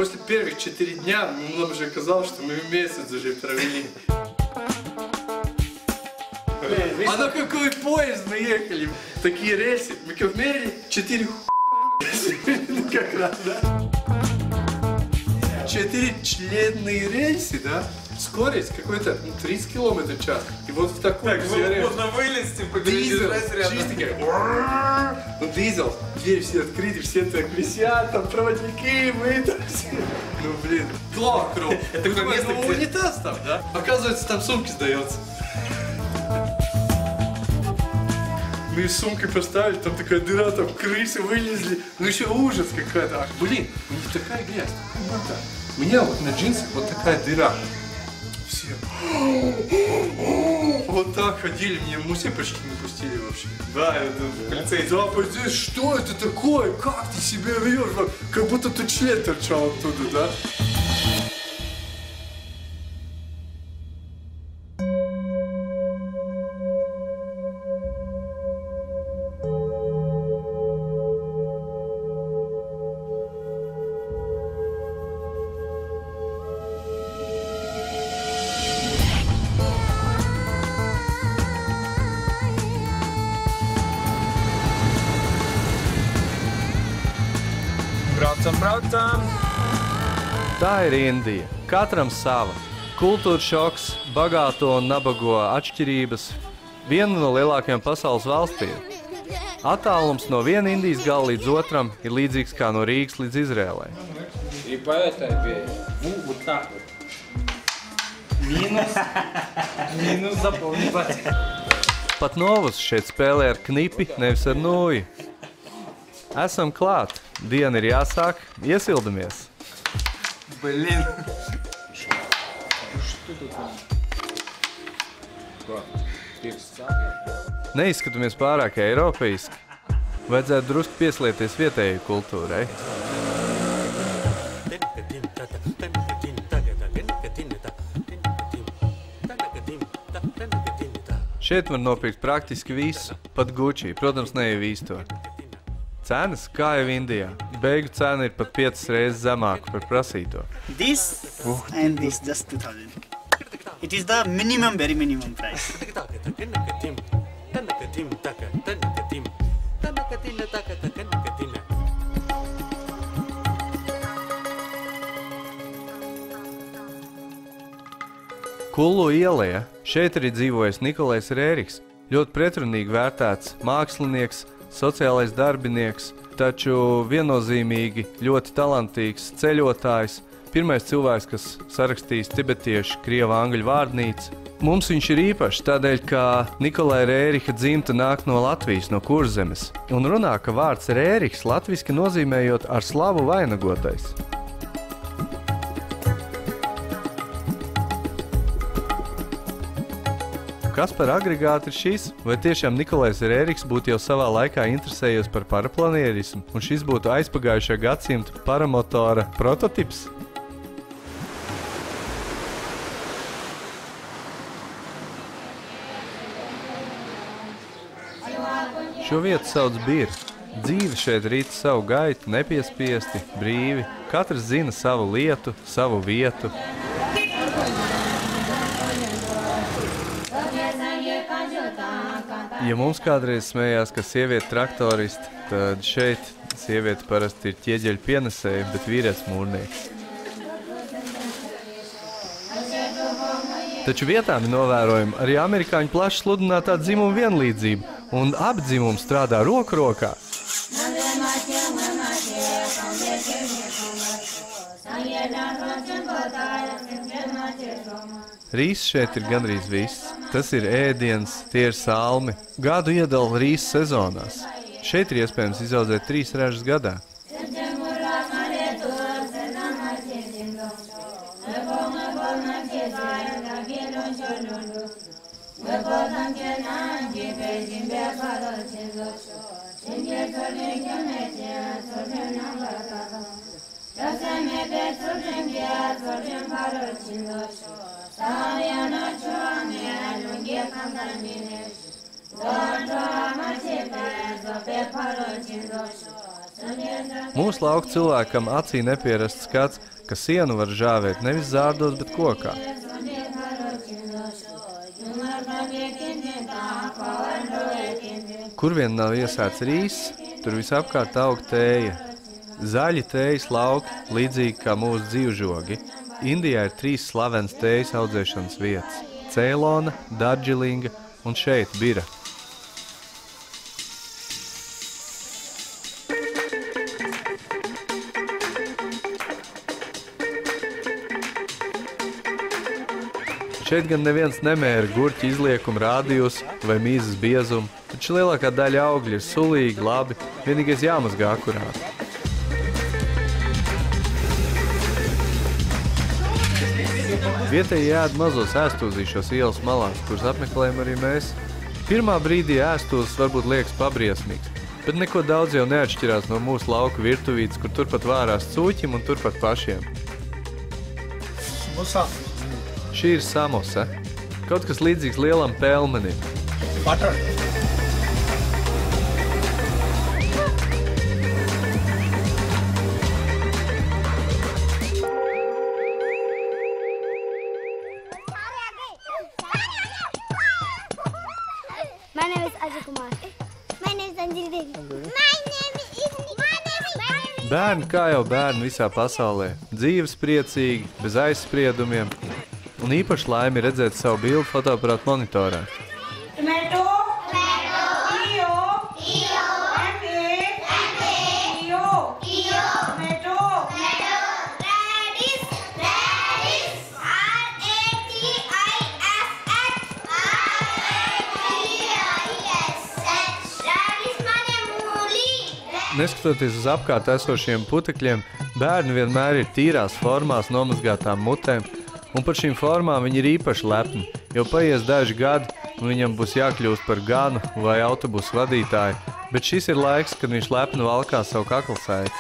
после первых 4 дня нам уже казалось, что мы месяц уже провели. А на какой поезд мы ехали? Такие рельсы. Мы как мерили 4 как раз, да? 4-членные рельсы, да? Скорость какой-то 30 км в час. И вот в такой можно вылезти, дизель, чистый, ну дизель, двери все открыты, все так висят, там проводники, мы там все. Ну блин, круто. Это такое место, где унитаз там, да? Оказывается, там сумки сдается. Мы сумкой поставили, там такая дыра, там крысы вылезли. Ну еще ужас какая-то. Блин, у них такая грязь, такая вода. У меня вот на джинсах вот такая дыра. Все. Вот так ходили, меня в музей почти не пустили вообще. Да, это полицейский. Да, здесь что это такое? Как ты себя ведешь? Как будто тут член торчал оттуда, да? Braucam! Tā ir Indija. Katram sava. Kultūra šoks, bagāto un nabago atšķirības. Viena no lielākajām pasaules valstīm. Attālums no viena Indijas gala līdz otram ir līdzīgs kā no Rīgas līdz Izrēlai. И по этой вот так вот. Минус запомни. Pat Novus šeit spēlē ar knipi, nevis ar nūju. Esam klāt. Diena ir jāsāk. Iesildamies. Блин. Neizskatāmies pārāk eiropeiski. Vajadzētu drusku pieslieties vietējai kultūrai. Šeit var nopirkt praktiski visu, pat Gucci, protams, ne jau īsto. Cenas, kā jau Indijā, beigu cena ir pat 5 reizes zemāka par prasīto. This and this just 2000. It is the minimum, very minimum price. Kullu ielā šeit arī dzīvojas Nikolais Rēriks, ļoti pretrunīgi vērtēts mākslinieks, sociālais darbinieks, taču viennozīmīgi ļoti talantīgs ceļotājs, pirmais cilvēks, kas sarakstījis tibetiešu, krievu, angļu vārdnīcu. Mums viņš ir īpašs tādēļ, ka Nikolai Rērika dzimta nāk no Latvijas, no Kurzemes, un runā, ka vārds Rēriks latviski nozīmējot ar slavu vainagotais. Kas par agregātu ir šis? Vai tiešām Nikolais Rēriks būtu jau savā laikā interesējies par paraplanierismu, un šis būtu aizpagājušā gadsimta paramotora prototips? Šo vietu sauc Birr. Dzīve šeit rīt savu gaitu, nepiespiesti, brīvi. Katrs zina savu lietu, savu vietu. Ja mums kādreiz smējās, ka sieviete traktoristi, tad šeit sieviete parasti ir ķieģeļu pienesēja, bet vīrietis mūrnieks. Taču vietām ir novērojama arī amerikāņu plaši sludinātā dzimuma vienlīdzība, un abi dzimumi strādā roku rokā. Rīss šeit ir gandrīz viss. Tas ir ēdiens, tie ir salmi. Gadu iedala rīsa sezonās. Šeit ir iespējams izaudzēt 3 ražas gadā. Mūsu lauku cilvēkam acī nepierasts skats, ka sienu var žāvēt nevis zārdos, bet kokā. Kur vien nav iesēts rīss, tur visapkārt aug tēja. Zaļi tējas lauki, līdzīgi kā mūsu dzīvžogi. Indijā ir 3 slavenas tējas audzēšanas vietas – Ceilona, Dardžilinga un šeit Bira. Šeit gan neviens nemēra gurķu izliekumu rādījus vai mīzes biezumu, taču lielākā daļa augļi ir sulīgi, labi, vienīgais jāmazgā akurāti. Vietēji ēd mazos ēstūzīšos ielas malās, kuras apmeklējam arī mēs. Pirmā brīdī ēstūzes varbūt liekas pabriesmīgs, bet neko daudz jau neatšķirās no mūsu lauku virtuvītes, kur turpat vārās cūķim un turpat pašiem. Šī ir samosa, kaut kas līdzīgs lielam pelmenim. Butter. My name is Ajay Kumar. My name is Anjali Devi. My name is Bērni kā jau bērni visā pasaulē, dzīves priecīgi, bez aizspriedumiem, un īpaši laimi redzēt savu bildu fotoaparātu monitorā. Tomato, Io, Neskatoties uz apkārt esošiem putekļiem, bērni vienmēr ir tīrās formās nomazgātām mutēm, un par šīm formām viņi ir īpaši lepni, jo paies daži gadi, un viņam būs jākļūst par ganu vai autobusu vadītāju, bet šis ir laiks, kad viņš lepni valkā savu kaklasaiti.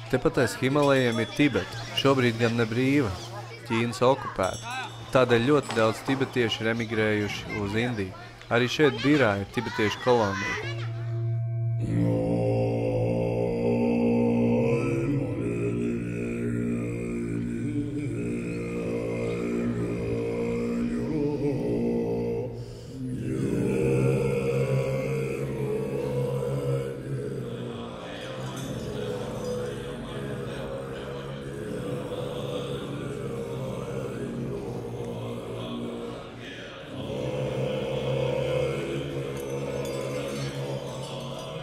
Tepat aiz Himalajiem ir Tibeta, šobrīd gan ne brīva, Ķīnas okupēta. Tādēļ ļoti daudz tibetieši ir emigrējuši uz Indiju. Arī šeit Birā ir tibetiešu kolonija.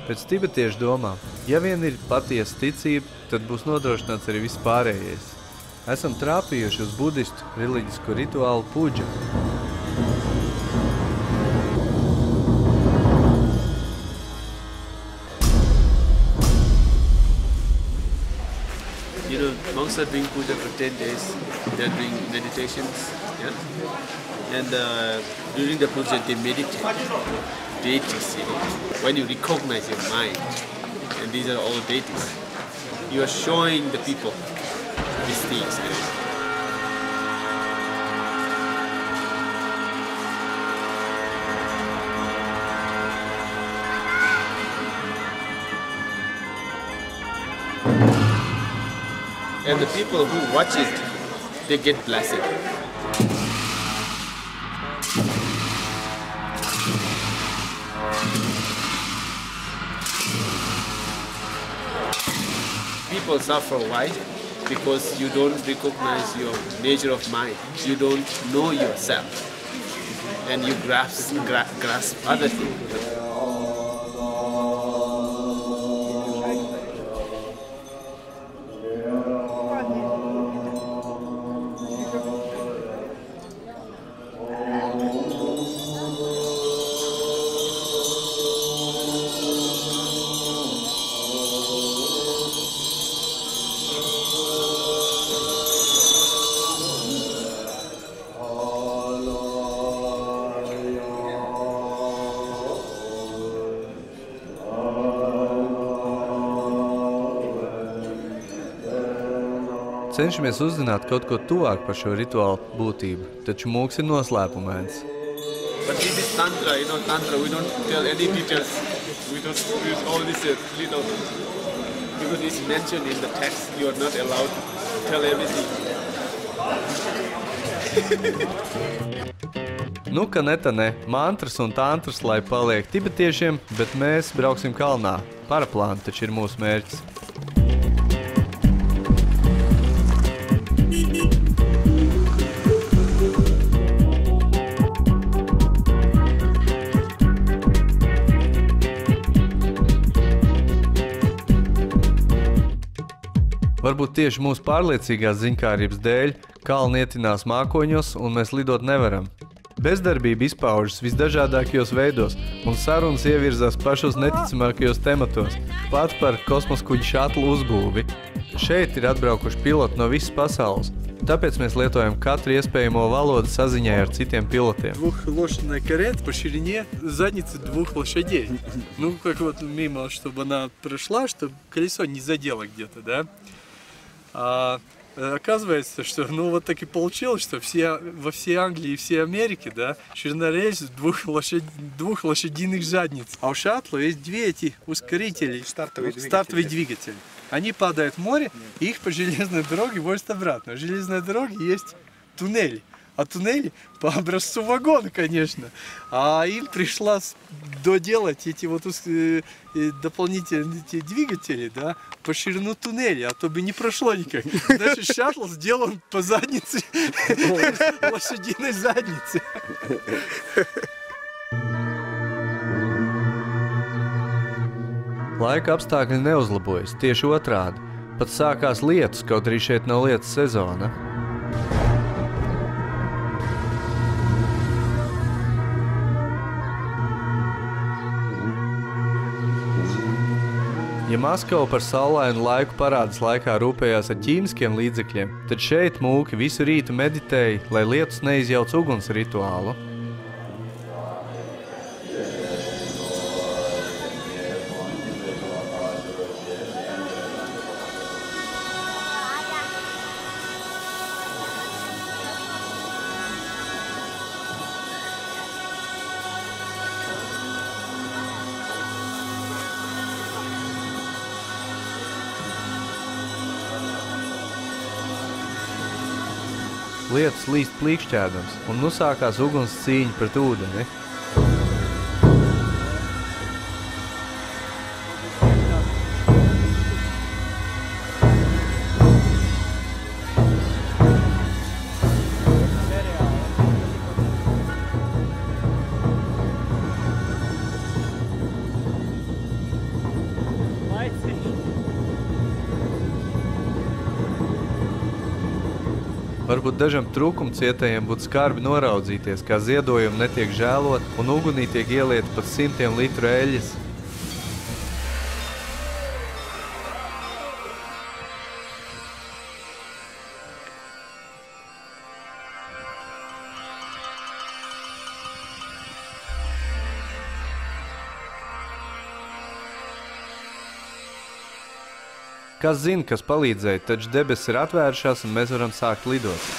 Pēc tibetiešu domām, ja vien ir patiesa ticība, tad būs nodrošināts arī viss pārējais. Esam trāpījuši uz budistu reliģisko rituālu puģu. You know, monks are doing puja for 10 days. They are doing meditations, yeah? And during the puja, they meditate. Deities, you know. When you recognize your mind, and these are all deities, you are showing the people these things. You know. And the people who watch it, they get blessed. People suffer. Why? Because you don't recognize your nature of mind. You don't know yourself, and you grasp other things. Cenšamies uzzināt kaut ko tuvāk par šo rituālu būtību, taču mūks ir noslēpumains. But this is Tantra, Tantra, we don't tell any details. We don't use all this little, because it's mentioned in the text, you are not allowed to tell everything. Nu, ka ne, mantras un tantras, lai paliek tibetiešiem, bet mēs brauksim kalnā. Paraplāni taču ir mūsu mērķis. Varbūt tieši mūsu pārliecīgās ziņkārības dēļ kalni ietinās mākoņos un mēs lidot nevaram. Bezdarbība izpaužas visdažādākajos veidos un sarunas ievirzās pašos neticamākajos tematos, pat par kosmoskuģu šatlu uzbūvi. Šeit ir atbraukuši piloti no visas pasaules, tāpēc mēs lietojam katru iespējamo valodu saziņai ar citiem pilotiem. Двухлошадная карета по ширине задницы 2 лошадей. Ну, как вот мимо, чтобы она прошла, чтобы колесо не задело где-то, да? А оказывается, что вот так и получилось, что во всей Англии и всей Америке, да, ширина рельс 2 лошадиных задниц. А у шаттла есть 2 эти ускорители, стартовый двигатель. Они падают в море, и их по железной дороге возят обратно. В железной дороге есть туннели. А туннели по образцу вагона, конечно. А им пришлось доделать эти вот дополнительные двигатели, да, по ширину туннеля, а то бы не прошло никак. Значит, шаттл сделан по заднице, лошадиной заднице. Laika apstākļi neuzlabojas, tieši otrādi. Pat sākās lietus, kaut arī šeit nav lietus sezona. Ja Maskava par saulainu laiku parādas laikā rūpējās ar ķīmiskiem līdzekļiem, tad šeit mūki visu rītu meditēja, lai lietus neizjauc uguns rituālu. Lietus līst plīkšķēdams, un nu sākās uguns cīņa pret ūdeni. Varbūt dažam trūkumcietējiem būtu skarbi noraudzīties, kā ziedojumi netiek žēlot un ugunī tiek ielieti pat 100 litru eļļas. Kas zina, kas palīdzēja, taču debesis ir atvērušās un mēs varam sākt lidot.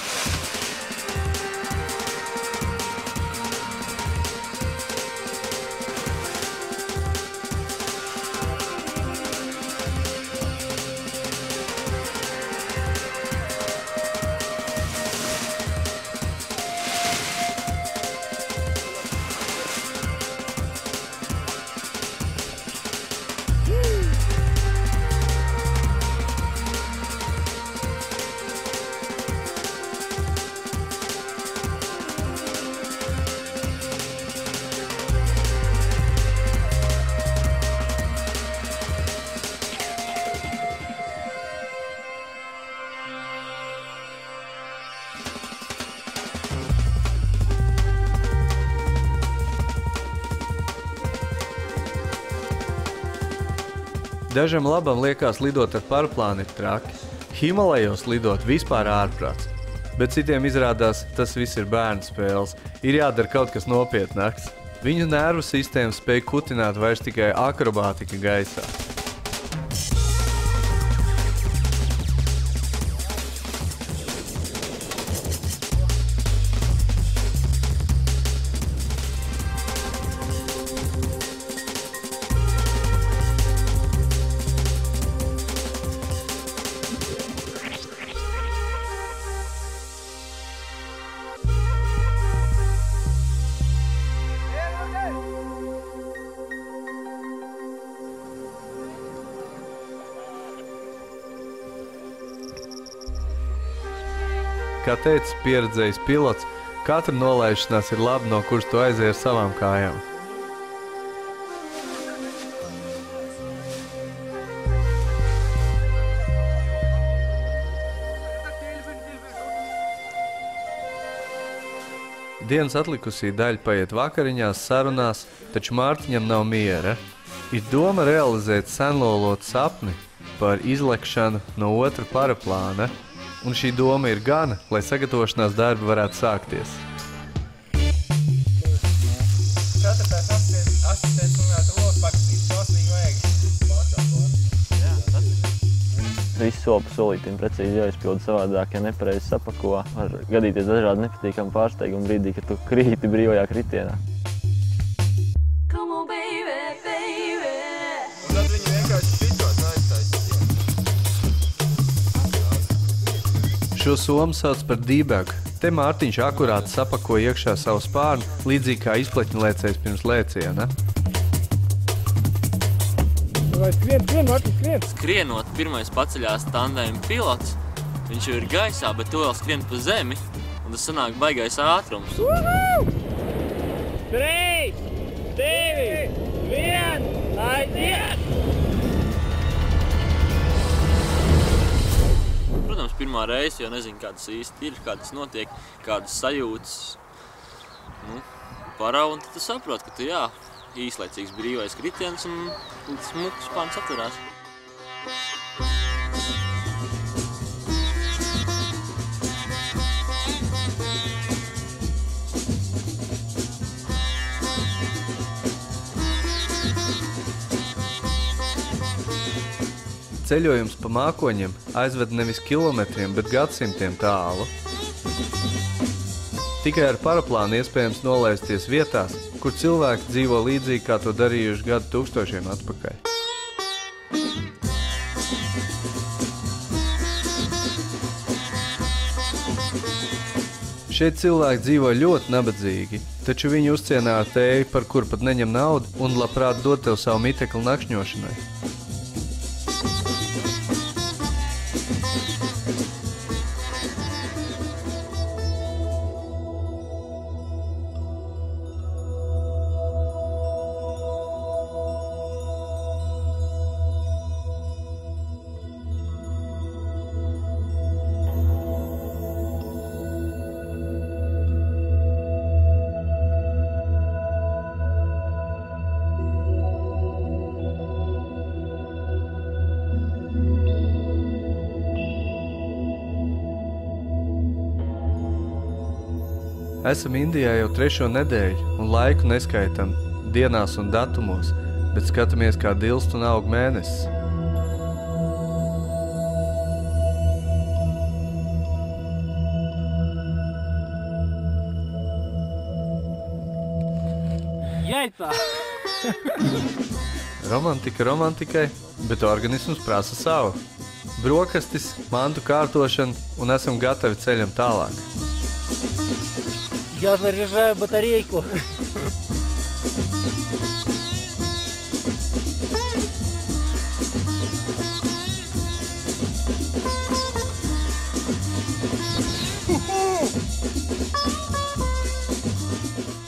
Dažam labam liekas lidot ar paraplānu ir traki. Himalajos lidot vispār ārprāts. Bet citiem izrādās, tas viss ir bērnu spēles. Ir jādara kaut kas nopietnāks. Viņu nervu sistēma spēj kutināt vairs tikai akrobātika gaisā. kā teica pieredzējis pilots, katra nolaišanās ir laba, no kuras tu aizies ar savām kājām. Dienas atlikusī daļa paiet vakariņās, sarunās, taču Mārtiņam nav miera. Ir doma realizēt senlolotu sapni par izlekšanu no otra paraplāna, un šī doma ir gana, lai sagatavošanās darbi varētu sākties. Visu soli pa solītim precīzi jāizpilda, savādāk, ja nepareizi sapako, var gadīties dažādi nepatīkami pārsteigumi brīdī, kad tu krīti brīvajā kritienā. Un tad viņi vienkārši šitot aiztaisīja. Šo somu sauc par debug. Te Mārtiņš akurāti sapako iekšā savu spārnu, līdzīgi kā izpleķņlēcējs pirms lēciena. Skrienot, pirmais paceļās tandēma pilots. Viņš jau ir gaisā, bet tu vēl skrien pa zemi, un tas sanāk baigais ātrums. 3, 2, 1, aiziet! Protams, pirmā reize, jo nezinu, kā tas īsti ir, kā tas notiek, kādas sajūtas. Parau, un tad tu saproti, ka tu īslaicīgs brīvais kritiens un smuks spārns atverās. Ceļojums pa mākoņiem aizved nevis kilometriem, bet gadsimtiem tālu. Tikai ar paraplānu iespējams nolaisties vietās, kur cilvēki dzīvo līdzīgi, kā to darījuši gadu tūkstošiem atpakaļ. Šeit cilvēki dzīvo ļoti nabadzīgi, taču viņi uzcienā ar tēju, par kuru pat neņem naudu, un labprāt dod tev savu mitekli nakšņošanai. Esam Indijā jau 3. nedēļu un laiku neskaitam dienās un datumos, bet skatāmies, kā dilst un aug mēnesis. Jēpā! Romantika romantikai, bet organisms prasa savu. Brokastis, mantu kārtošana un esam gatavi ceļam tālāk. Я заряжаю батарейку.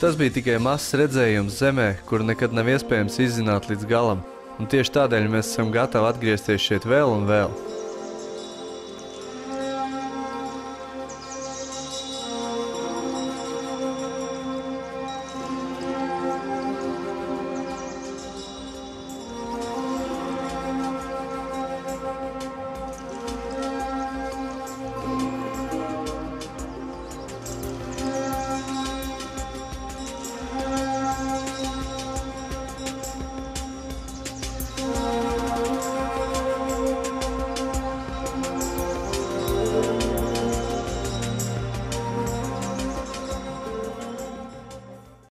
Tas bija tikai mazs redzējums zemē, kuru nekad nav iespējams izzināt līdz galam, un tieši tādēļ mēs esam gatavi atgriezties šeit vēl un vēl.